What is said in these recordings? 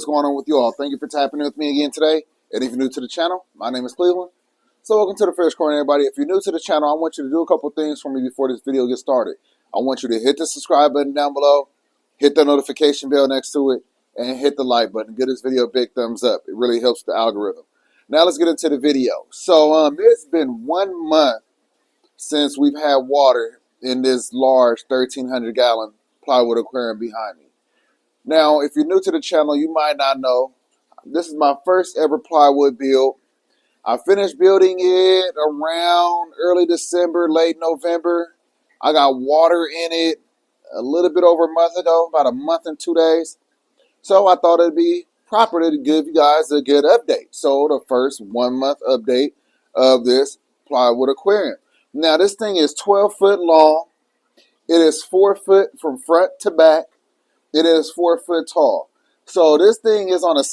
going on with you all? Thank you for tapping in with me again today. And if you're new to the channel, my name is Cleveland. So welcome to the Fish Corner, everybody. If you're new to the channel, I want you to do a couple things for me before this video gets started. I want you to hit the subscribe button down below, hit the notification bell next to it, and hit the like button. Give this video a big thumbs up. It really helps the algorithm. Now let's get into the video. So it's been 1 month since we've had water in this large 1,300-gallon plywood aquarium behind me. Now, if you're new to the channel, you might not know, this is my first ever plywood build. I finished building it around early December, late November. I got water in it a little bit over a month ago, about a month and 2 days. So I thought it'd be proper to give you guys a good update. So the first 1 month update of this plywood aquarium. Now this thing is 12 foot long. It is 4 foot from front to back. It is 4 foot tall. So this thing is on a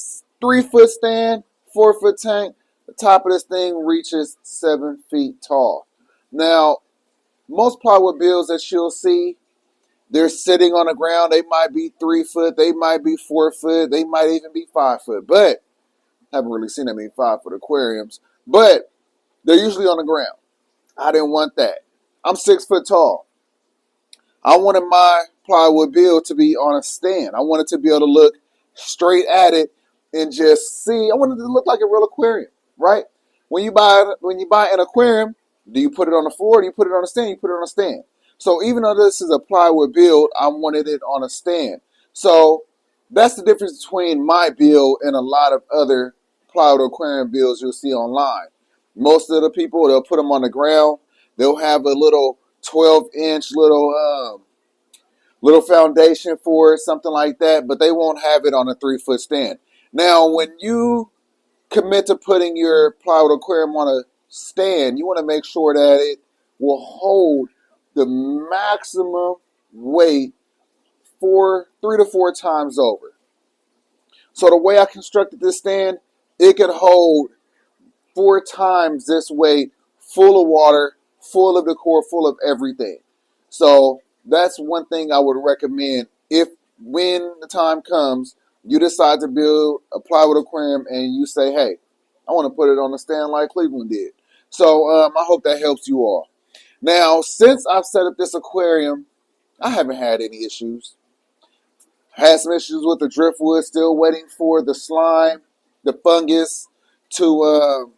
3 foot stand, 4 foot tank. The top of this thing reaches 7 feet tall. Now, most plywood builds that you'll see, they're sitting on the ground. They might be 3 foot, they might be 4 foot, they might even be 5 foot. But I haven't really seen that many 5 foot aquariums. But they're usually on the ground. I didn't want that. I'm 6 foot tall. I wanted my plywood build to be on a stand. I wanted to be able to look straight at it and just see. I wanted it to look like a real aquarium, right? When you buy an aquarium, do you put it on the floor? Do you put it on a stand? You put it on a stand. So even though this is a plywood build, I wanted it on a stand. So that's the difference between my build and a lot of other plywood aquarium builds you'll see online. Most of the people, they'll put them on the ground. They'll have a little 12-inch little foundation for it, something like that, but they won't have it on a 3 foot stand. Now, when you commit to putting your plywood aquarium on a stand, you want to make sure that it will hold the maximum weight 3 to 4 times over. So the way I constructed this stand, it could hold 4 times this weight, full of water, full of decor, full of everything. So that's one thing I would recommend if, when the time comes, you decide to build a plywood aquarium and you say, hey, I want to put it on a stand like Cleveland did. So I hope that helps you all. Now, since I've set up this aquarium, I haven't had any issues. Had some issues with the driftwood, still waiting for the slime, the fungus to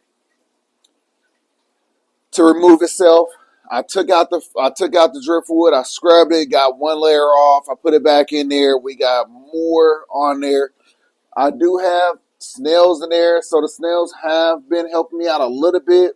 remove itself. I took out the driftwood. I scrubbed it, got 1 layer off. I put it back in there. We got more on there. I do have snails in there, so the snails have been helping me out a little bit.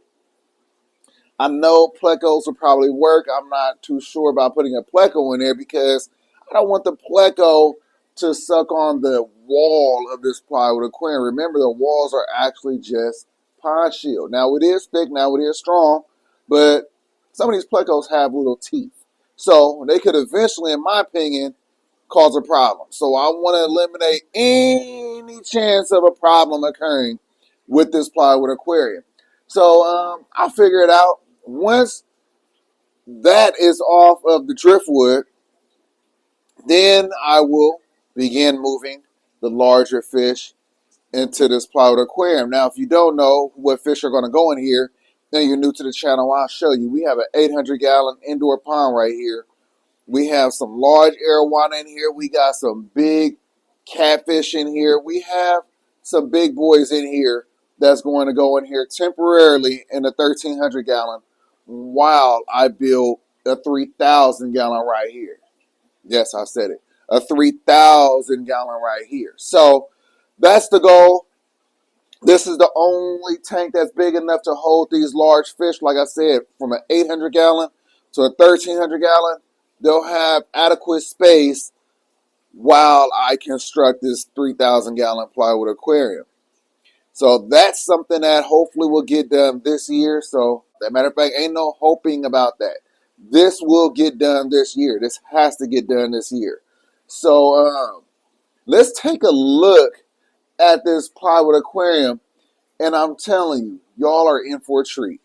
I know plecos will probably work. I'm not too sure about putting a pleco in there because I don't want the pleco to suck on the wall of this plywood aquarium. Remember, the walls are actually just pond shield. Now it is thick, now it is strong, but some of these plecos have little teeth. So they could eventually, in my opinion, cause a problem. So I want to eliminate any chance of a problem occurring with this plywood aquarium. So I'll figure it out. Once that is off of the driftwood, then I will begin moving the larger fish into this plywood aquarium. Now, if you don't know what fish are going to go in here, then you're new to the channel, I'll show you. We have an 800-gallon indoor pond right here. We have some large arowana in here. We got some big catfish in here. We have some big boys in here that's going to go in here temporarily in the 1,300-gallon while I build a 3,000-gallon right here. Yes, I said it. A 3,000-gallon right here. So that's the goal. This is the only tank that's big enough to hold these large fish. Like I said, from an 800-gallon to a 1,300-gallon, they'll have adequate space while I construct this 3,000-gallon plywood aquarium. So that's something that hopefully will get done this year. So, as a matter of fact, ain't no hoping about that. This will get done this year. This has to get done this year. So, let's take a look at this plywood aquarium. And I'm telling you, y'all are in for a treat.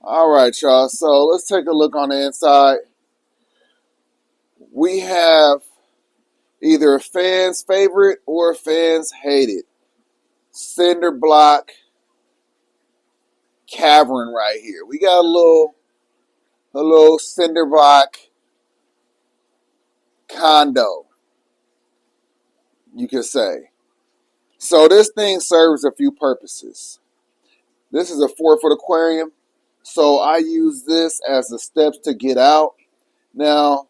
All right, y'all. So, let's take a look on the inside. We have either a fan's favorite or a fan's hated. Cinder block cavern right here. We got a little cinder block condo, you could say. So this thing serves a few purposes. This is a 4-foot aquarium, so I use this as the steps to get out. Now,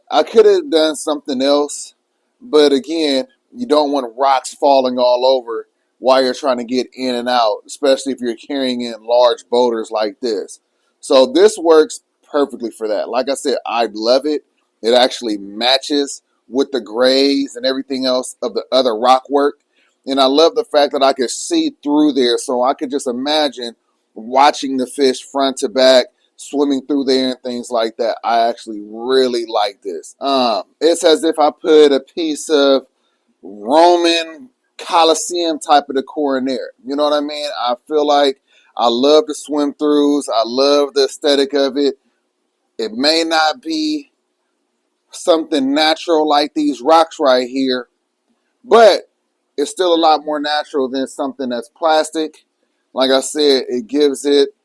I could have done something else, but again, you don't want rocks falling all over while you're trying to get in and out, especially if you're carrying in large boulders like this. So this works perfectly for that. Like I said, I love it. It actually matches with the grays and everything else of the other rock work. And I love the fact that I could see through there, so I could just imagine watching the fish front to back, swimming through there and things like that. I actually really like this. It's as if I put a piece of Roman Colosseum type of decor in there. You know what I mean? I feel like I love the swim throughs. I love the aesthetic of it. It may not be something natural like these rocks right here, but it's still a lot more natural than something that's plastic. Like I said, it gives it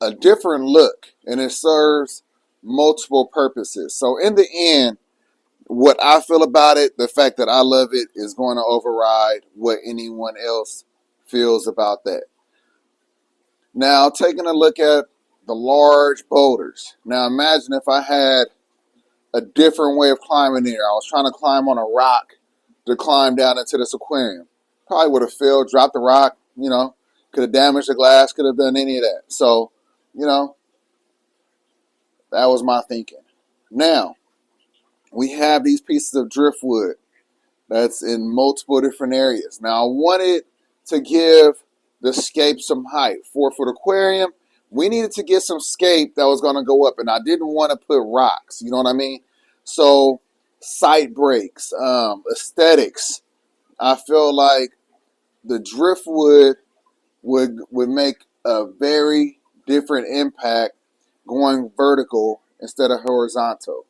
a different look, and it serves multiple purposes. So in the end, what I feel about it, the fact that I love it, is going to override what anyone else feels about that. Now, taking a look at the large boulders. Now, imagine if I had a different way of climbing there. I was trying to climb on a rock to climb down into this aquarium. Probably would have failed, dropped the rock, could have damaged the glass, could have done any of that. So, that was my thinking. Now, we have these pieces of driftwood that's in multiple different areas. Now, I wanted to give the scape some height. 4-foot aquarium, we needed to get some scape that was going to go up, and I didn't want to put rocks. You know what I mean? So, sight breaks, aesthetics. I feel like the driftwood would make a very different impact going vertical instead of horizontal.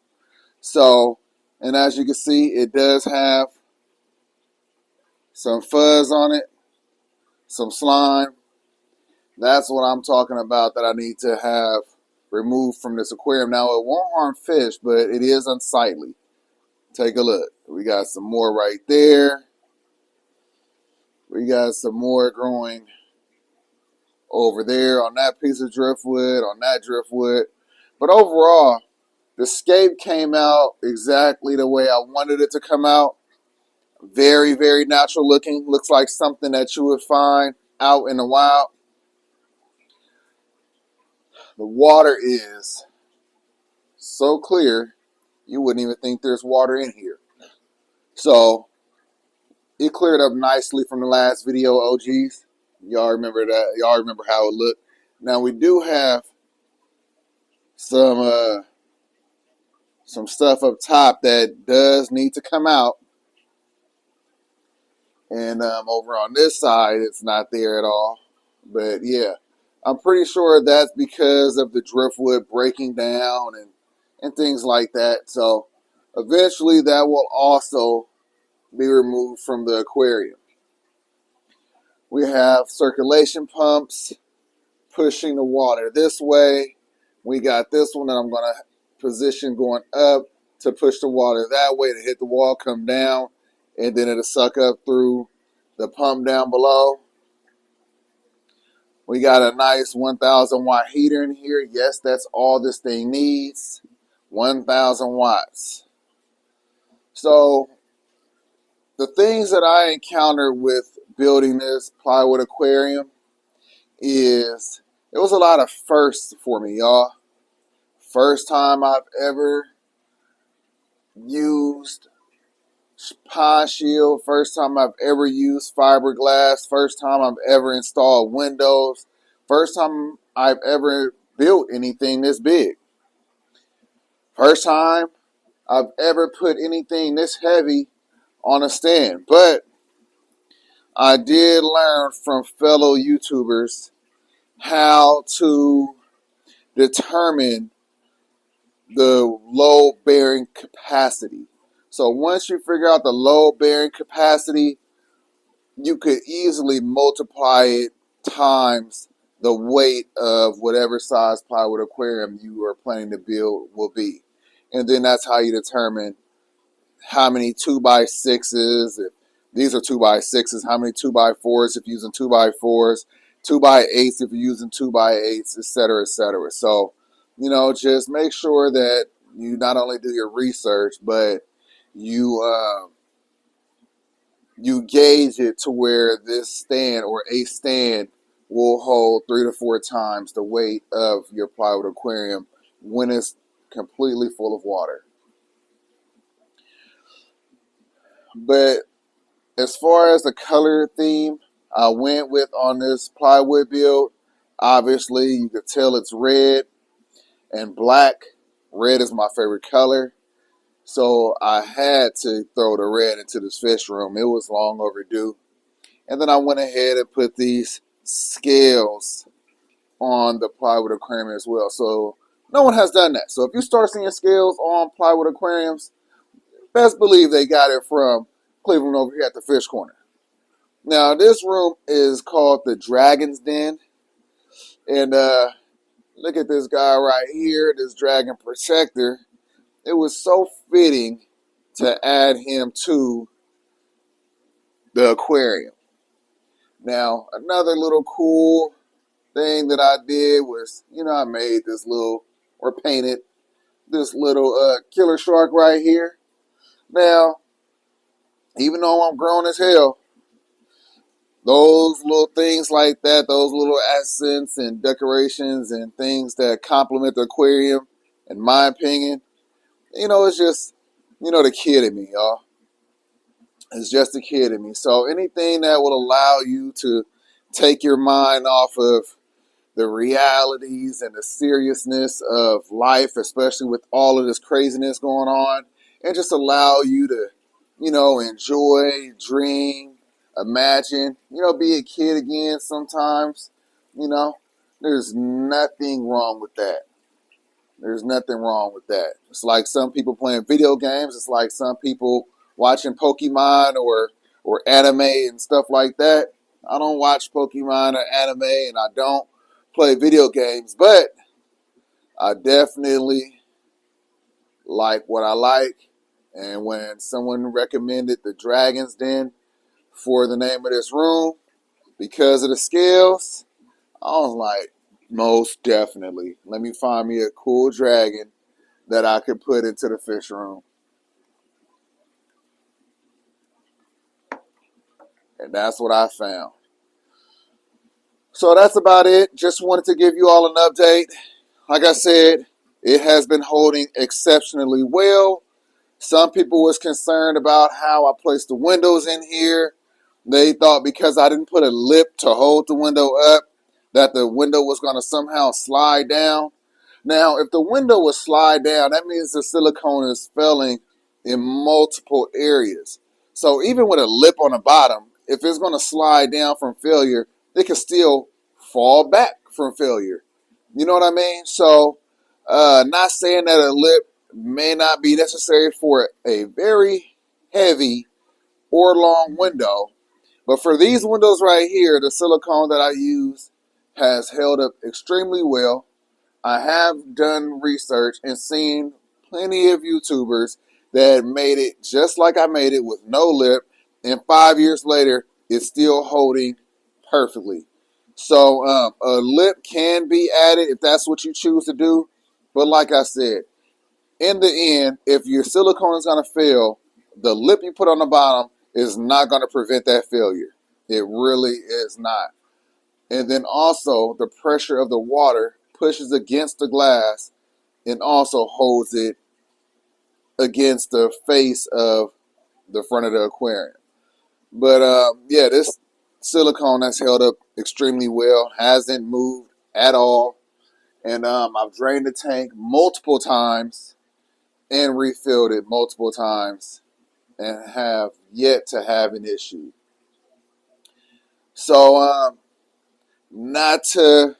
So, and as you can see, it does have some fuzz on it, some slime. That's what I'm talking about that I need to have removed from this aquarium. Now, it won't harm fish, but it is unsightly. Take a look. We got some more right there. We got some more growing over there on that piece of driftwood, on that driftwood. But overall, the scape came out exactly the way I wanted it to come out. Very, very natural looking. Looks like something that you would find out in the wild. The water is so clear, you wouldn't even think there's water in here. So, it cleared up nicely from the last video, OGs. Y'all remember that? Y'all remember how it looked? Now, we do have some stuff up top that does need to come out. And over on this side, it's not there at all. But yeah, I'm pretty sure that's because of the driftwood breaking down and things like that. So eventually that will also be removed from the aquarium. We have circulation pumps pushing the water this way. We got this one that I'm going to position going up to push the water that way to hit the wall, come down, and then it'll suck up through the pump down below. We got a nice 1,000 watt heater in here. Yes, that's all this thing needs. 1,000 watts. So the things that I encountered with building this plywood aquarium is it was a lot of firsts for me, y'all. First time I've ever used pine shield. First time I've ever used fiberglass. First time I've ever installed windows. First time I've ever built anything this big. First time I've ever put anything this heavy on a stand. But I did learn from fellow YouTubers how to determine the load bearing capacity. So once you figure out the load bearing capacity, you could easily multiply it times the weight of whatever size plywood aquarium you are planning to build will be. And then that's how you determine how many 2x6s, if these are 2x6s, how many 2x4s if you're using 2x4s, 2x8s if you're using 2x8s, etc., etc. So, just make sure that you not only do your research, but you you gauge it to where this stand or a stand will hold 3 to 4 times the weight of your plywood aquarium when it's completely full of water. But as far as the color theme I went with on this plywood build, obviously you could tell it's red and black. Red is my favorite color. So I had to throw the red into this fish room. It was long overdue. And then I went ahead and put these scales on the plywood aquarium as well. So no one has done that. So if you start seeing scales on plywood aquariums, best believe they got it from Cleveland over here at the Fish Corner. Now this room is called the Dragon's Den. And look at this guy right here, this dragon protector. It was so fitting to add him to the aquarium. Now, another little cool thing that I did was, I made this little, or painted this little killer shark right here. Now, even though I'm grown as hell, those little things like that, those little accents and decorations and things that complement the aquarium, in my opinion, it's just, the kid in me, y'all. It's just a kid in me. So anything that will allow you to take your mind off of the realities and the seriousness of life, especially with all of this craziness going on, and just allow you to, enjoy, dream, imagine, be a kid again sometimes, there's nothing wrong with that. There's nothing wrong with that. It's like some people playing video games. It's like some people watching Pokemon or anime and stuff like that. I don't watch Pokemon or anime, and I don't play video games, but I definitely like what I like. And when someone recommended the Dragon's Den for the name of this room because of the scales, I was like, most definitely. Let me find me a cool dragon that I could put into the fish room. And that's what I found. So that's about it. Just wanted to give you all an update. Like I said, it has been holding exceptionally well. Some people was concerned about how I placed the windows in here. They thought because I didn't put a lip to hold the window up, that the window was going to somehow slide down. Now, if the window will slide down, that means the silicone is failing in multiple areas. So even with a lip on the bottom, if it's going to slide down from failure, it can still fall back from failure. You know what I mean? So, not saying that a lip may not be necessary for a very heavy or long window, but for these windows right here, the silicone that I use has held up extremely well. I have done research and seen plenty of YouTubers that made it just like I made it with no lip, and 5 years later, it's still holding perfectly. So a lip can be added if that's what you choose to do. But like I said, in the end, if your silicone is going to fail, the lip you put on the bottom is not going to prevent that failure. It really is not. And then also the pressure of the water pushes against the glass and also holds it against the face of the front of the aquarium. But yeah, this silicone has held up extremely well, hasn't moved at all. And I've drained the tank multiple times and refilled it multiple times and have yet to have an issue. So not to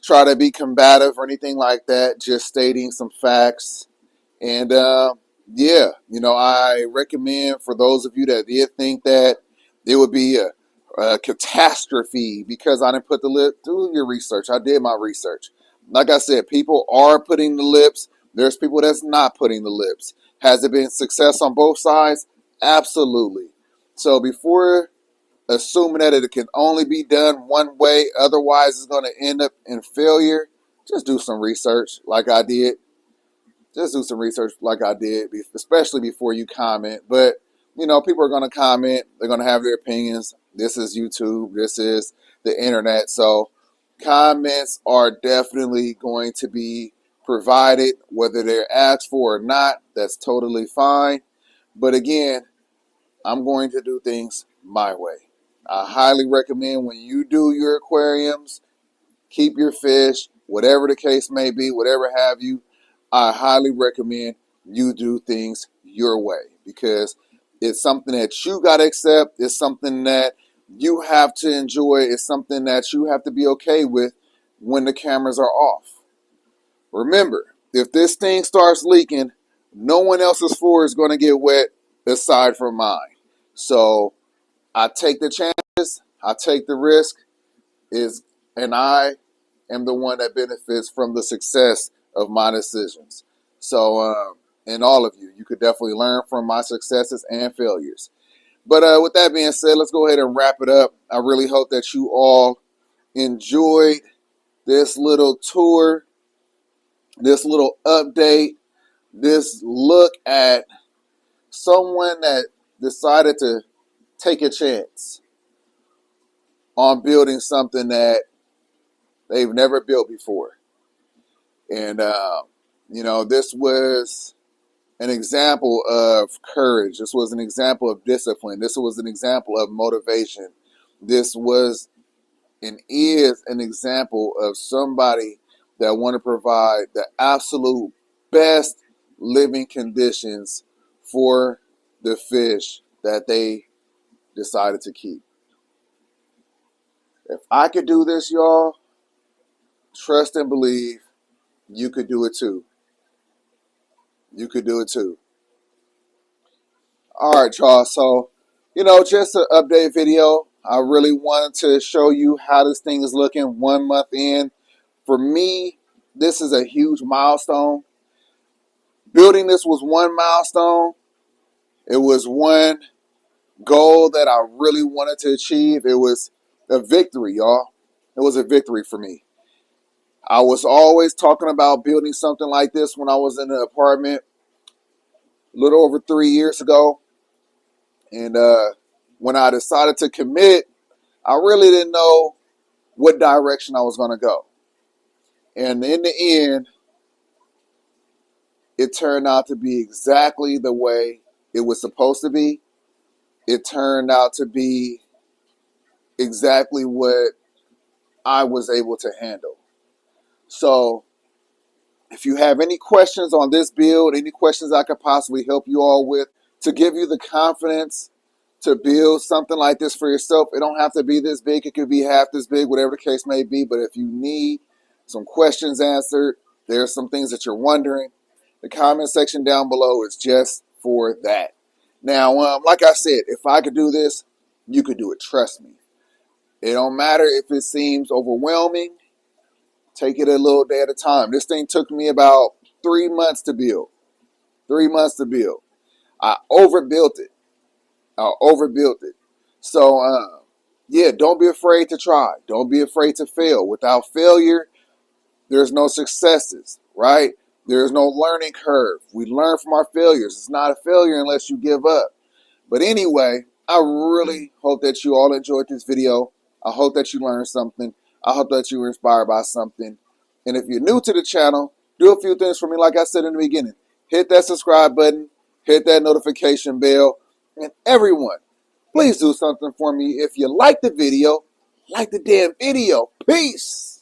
try to be combative or anything like that, just stating some facts. And yeah, I recommend for those of you that did think that it would be a catastrophe because I didn't put the lip, do your research. I did my research. Like I said, people are putting the lips. There's people that's not putting the lips. Has it been success on both sides? Absolutely. So before assuming that it can only be done one way, otherwise it's going to end up in failure, just do some research like I did. Just do some research like I did, especially before you comment. But, people are going to comment. They're going to have their opinions. This is YouTube. This is the internet. So comments are definitely going to be provided, whether they're asked for or not. That's totally fine. But again, I'm going to do things my way. I highly recommend when you do your aquariums, keep your fish, whatever the case may be, whatever have you, I highly recommend you do things your way because it's something that you got to accept. It's something that you have to enjoy. It's something that you have to be okay with when the cameras are off. Remember, if this thing starts leaking, no one else's floor is going to get wet aside from mine. So I take the chances. I take the risk. And I am the one that benefits from the success of my decisions. So, and all of you, you could definitely learn from my successes and failures. But with that being said, let's go ahead and wrap it up. I really hope that you all enjoyed this little tour, this little update, this look at someone that decided to take a chance on building something that they've never built before. And, this was an example of courage. This was an example of discipline. This was an example of motivation. This was and is an example of somebody that want to provide the absolute best living conditions for the fish that they decided to keep. If I could do this, y'all, trust and believe you could do it too. You could do it too. All right, y'all. So, just an update video. I really wanted to show you how this thing is looking 1 month in. For me, this is a huge milestone. Building this was one milestone. It was one goal that I really wanted to achieve. It was a victory, y'all. It was a victory for me. I was always talking about building something like this when I was in an apartment a little over 3 years ago. And when I decided to commit, I really didn't know what direction I was going to go. And in the end, it turned out to be exactly the way it was supposed to be. It turned out to be exactly what I was able to handle. So if you have any questions on this build, any questions I could possibly help you all with to give you the confidence to build something like this for yourself, it don't have to be this big. It could be half this big, whatever the case may be. But if you need some questions answered, there's some things that you're wondering, the comment section down below is just for that. Now, like I said, if I could do this, you could do it. Trust me. It don't matter if it seems overwhelming. Take it a little day at a time. This thing took me about 3 months to build. 3 months to build. I overbuilt it. So, yeah, don't be afraid to try. Don't be afraid to fail. Without failure, there's no successes, right? There's no learning curve. We learn from our failures. It's not a failure unless you give up. But anyway, I really hope that you all enjoyed this video. I hope that you learned something. I hope that you were inspired by something. And if you're new to the channel, do a few things for me like I said in the beginning. Hit that subscribe button. Hit that notification bell. And everyone, please do something for me. If you like the video, like the damn video. Peace.